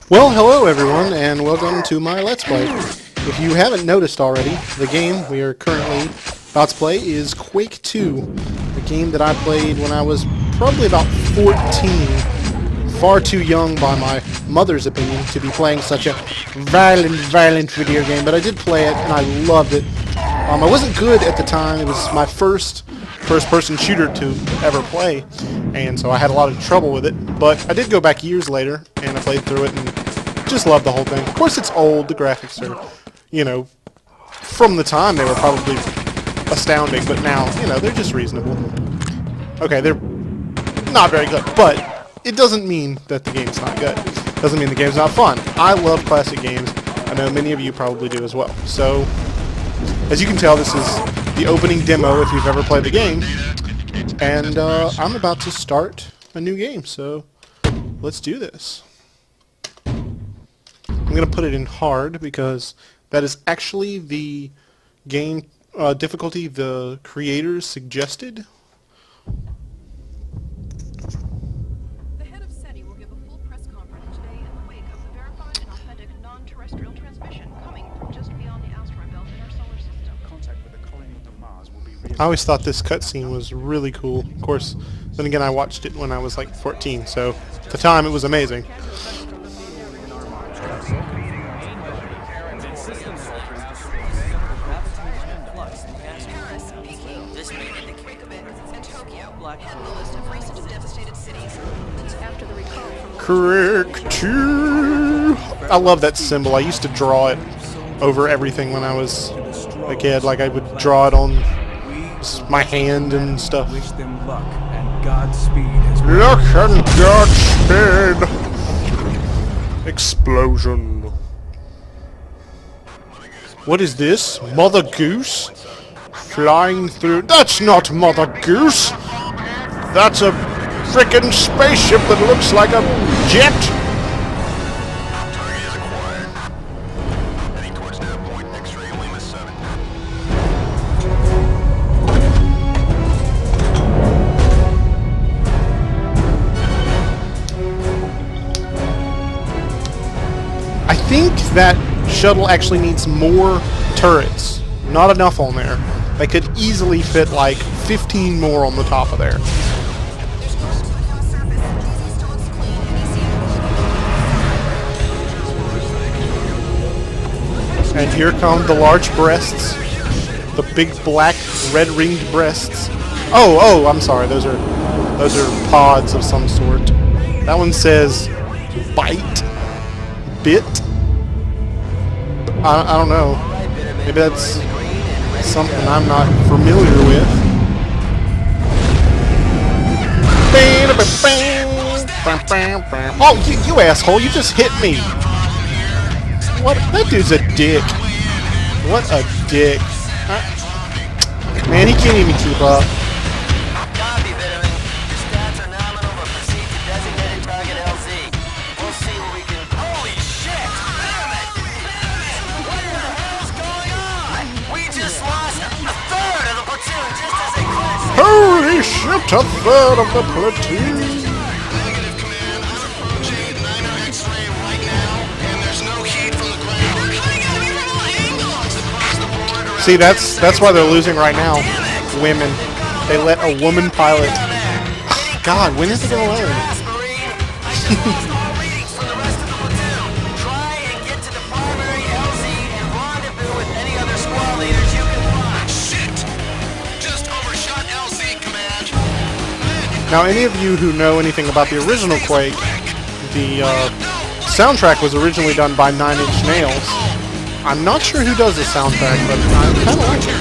Well, hello everyone, and welcome to my Let's Play. If you haven't noticed already, the game we are currently about to play is Quake 2, a game that I played when I was probably about 14, far too young by my mother's opinion to be playing such a violent video game, but I did play it, and I loved it. I wasn't good at the time. It was my first-person shooter to ever play, and so I had a lot of trouble with it, but I did go back years later, and I played through it, and just loved the whole thing. Of course, it's old. The graphics are, from the time they were probably astounding, but now, they're just reasonable. Okay, they're not very good, but it doesn't mean that the game's not good. It doesn't mean the game's not fun. I love classic games. I know many of you probably do as well. So, as you can tell, this is the opening demo if you've ever played the game, and I'm about to start a new game, so let's do this. I'm going to put it in hard because that is actually the game difficulty the creators suggested. The head of SETI will give a full press conference today in the wake of the verified and authentic non-terrestrial transmission coming from just beyond the asteroid belt in our solar system. Contact with the colony of Mars will be I always thought this cutscene was really cool. Of course, then again, I watched it when I was like 14, so at the time it was amazing. Quake 2! I love that symbol. I used to draw it over everything when I was a kid. Like, I would draw it on my hand and stuff. Wish them luck and Godspeed as Luck and Godspeed! Explosion. What is this? Mother Goose? Flying through... That's not Mother Goose! That's a frickin' spaceship that looks like a jet! Target is acquired. Heading towards that point, X-ray Lima 7. I think that shuttle actually needs more turrets. Not enough on there. They could easily fit like 15 more on the top of there. And here come the large breasts. The big black red-ringed breasts. Oh, I'm sorry. Those are pods of some sort. That one says bite. Bit. I don't know. Maybe that's something I'm not familiar with. Oh, you asshole! You just hit me. What? That dude's a dick. What a dick. Man, he can't even keep up. Copy, Veteran. Your stats are nominal, but proceed to designated target LZ. We'll see what we can... Holy shit! Veteran! What the hell's going on? We just lost a third of the platoon just as they crashed. Holy shit, a third of the platoon. Negative, Command. I'm approaching 9 X-ray right now, and there's no heat from the ground. They're coming at me from all angles across the board. See, that's why they're losing right now. Women. They let a woman pilot. God, when is it gonna learn? Marine, I just lost all readings from the rest of the platoon. Try and get to the primary LZ and rendezvous with any other squad leaders you can find. Shit! Just overshot LZ, Command. Now, any of you who know anything about the original Quake, the soundtrack was originally done by Nine Inch Nails. I'm not sure who does the soundtrack, but I kind of like it.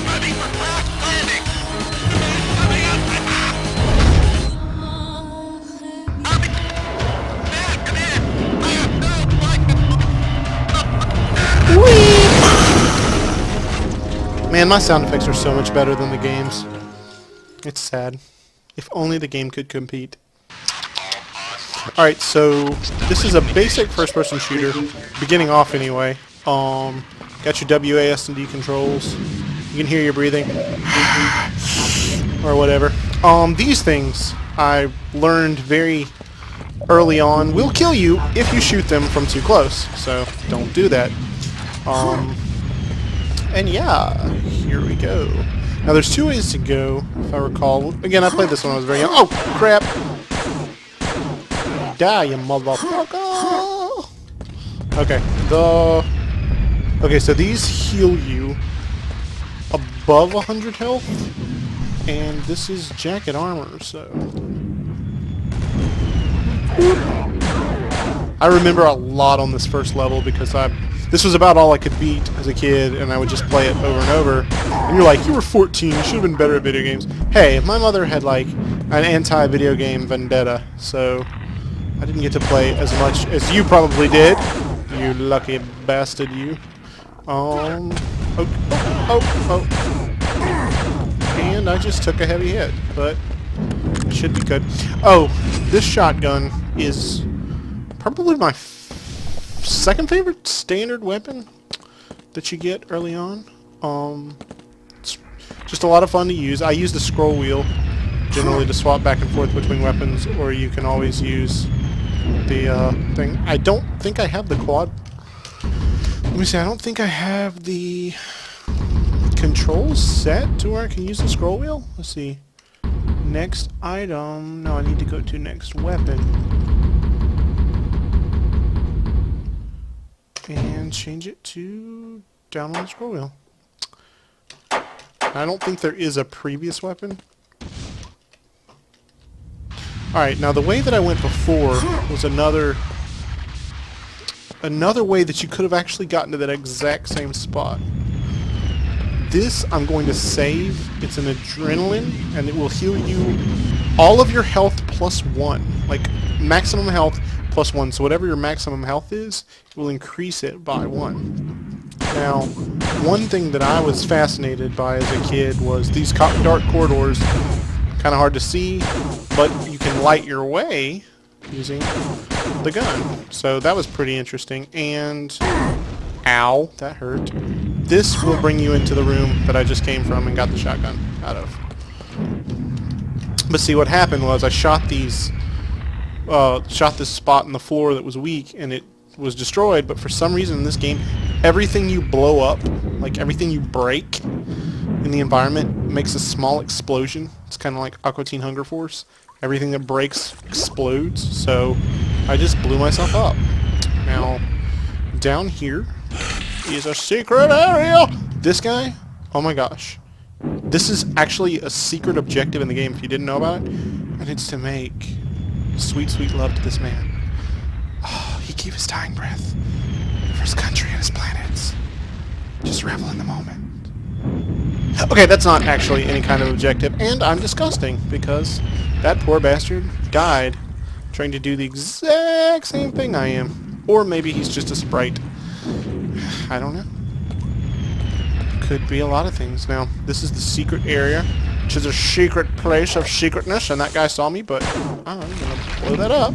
Ready for craft landing. Coming up. Man, my sound effects are so much better than the game's. It's sad. If only the game could compete. Alright, so this is a basic first-person shooter, beginning off anyway. Got your WASD controls. You can hear your breathing. Or whatever. These things I learned very early on will kill you if you shoot them from too close. So don't do that. And yeah, here we go. Now there's two ways to go, if I recall. Again, I played this when I was very young. Oh, crap! Die, you motherfucker! Okay, okay, so these heal you above 100 health, and this is jacket armor, so... I remember a lot on this first level because this was about all I could beat as a kid, and I would just play it over and over. And you're like, you were 14, you should have been better at video games. Hey, my mother had like an anti-video game vendetta, so I didn't get to play as much as you probably did. You lucky bastard, you. Oh. And I just took a heavy hit, but it should be good. Oh, this shotgun is probably my second favorite standard weapon that you get early on. It's just a lot of fun to use. I use the scroll wheel generally to swap back and forth between weapons, or you can always use the thing. I don't think I have the quad. Let me see. I don't think I have the controls set to where I can use the scroll wheel. Let's see. Next item. No, I need to go to next weapon. And change it to down on the scroll wheel. I don't think there is a previous weapon. Alright, now the way that I went before was another way that you could have actually gotten to that exact same spot. This I'm going to save. It's an adrenaline, and it will heal you all of your health plus 1. Like, maximum health plus 1. So whatever your maximum health is, it will increase it by 1. Now, one thing that I was fascinated by as a kid was these dark corridors. Kind of hard to see, but you can light your way using the gun. So that was pretty interesting. And ow, that hurt. This will bring you into the room that I just came from and got the shotgun out of. But see, what happened was I shot this spot in the floor that was weak, and it was destroyed. But for some reason in this game, everything you blow up, like everything you break in the environment, makes a small explosion. It's kind of like Aqua Teen Hunger Force. Everything that breaks explodes. So I just blew myself up. Now, down here is a secret area. This guy, oh my gosh. This is actually a secret objective in the game if you didn't know about it. And it's to make sweet, sweet love to this man. Oh, he gave his dying breath for his country and his planets. Just revel in the moment. Okay, that's not actually any kind of objective, and I'm disgusting because that poor bastard died trying to do the exact same thing I am. Or maybe he's just a sprite. I don't know. Could be a lot of things. Now, this is the secret area, which is a secret place of secretness, and that guy saw me, but I'm gonna blow that up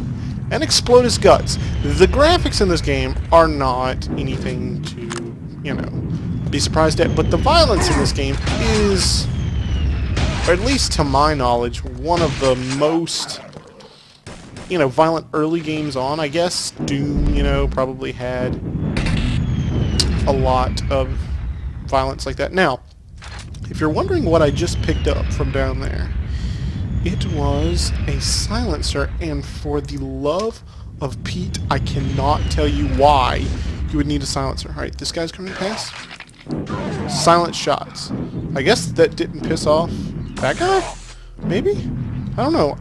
and explode his guts. The graphics in this game are not anything to, you know, be surprised at, but the violence in this game is, or at least to my knowledge, one of the most, you know, violent early games on. I guess Doom, you know, probably had a lot of violence like that. Now, if you're wondering what I just picked up from down there, it was a silencer, and for the love of Pete, I cannot tell you why you would need a silencer. Alright, this guy's coming past. Silent shots. I guess that didn't piss off that guy? Maybe? I don't know.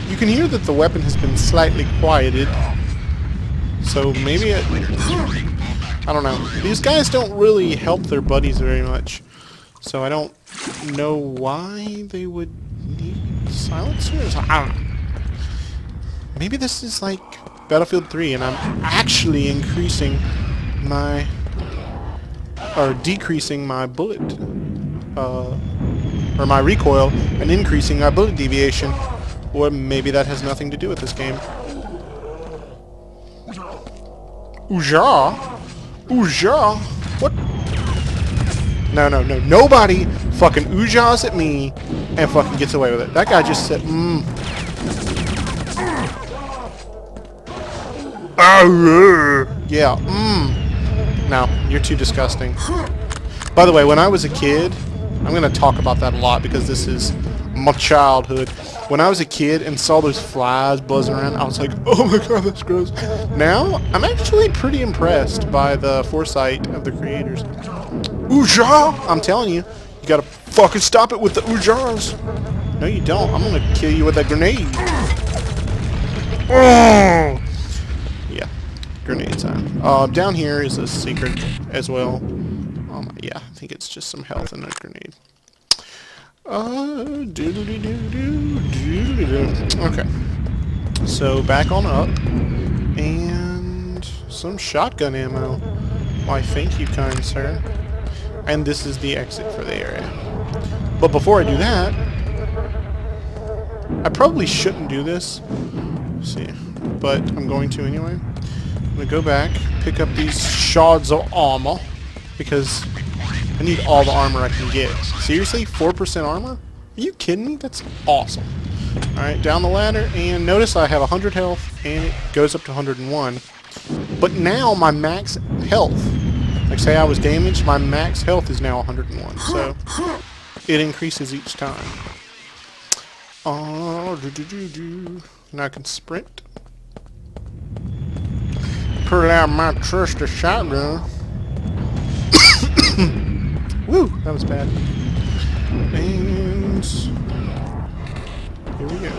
You can hear that the weapon has been slightly quieted. So maybe it... I don't know. These guys don't really help their buddies very much. So I don't know why they would need silencers. I don't know. Maybe this is like Battlefield 3 and I'm actually increasing my... or decreasing my bullet, or my recoil, and increasing my bullet deviation. Or maybe that has nothing to do with this game. Ooja! Ooja! What? No, no, no. Nobody fucking oojas at me and fucking gets away with it. That guy just said, Yeah. No, you're too disgusting. By the way, when I was a kid, I'm going to talk about that a lot because this is my childhood. When I was a kid and saw those flies buzzing around, I was like, oh my god, that's gross. Now, I'm actually pretty impressed by the foresight of the creators. Ooja! I'm telling you, you gotta fucking stop it with the oojars. No, you don't. I'm gonna kill you with a grenade. Oh! Yeah, grenade time. Down here is a secret as well. Yeah, I think it's just some health and a grenade. Okay. So back on up, and some shotgun ammo. Why, thank you, kind sir. And this is the exit for the area. But before I do that, I probably shouldn't do this. Let's see, but I'm going to anyway. I'm gonna go back, pick up these shards of armor because I need all the armor I can get. Seriously? 4% armor? Are you kidding me? That's awesome. Alright, down the ladder, and notice I have 100 health, and it goes up to 101. But now my max health, like say I was damaged, my max health is now 101. So, it increases each time. Now I can sprint. Pull out my trusty shotgun. Woo! That was bad. And here we go.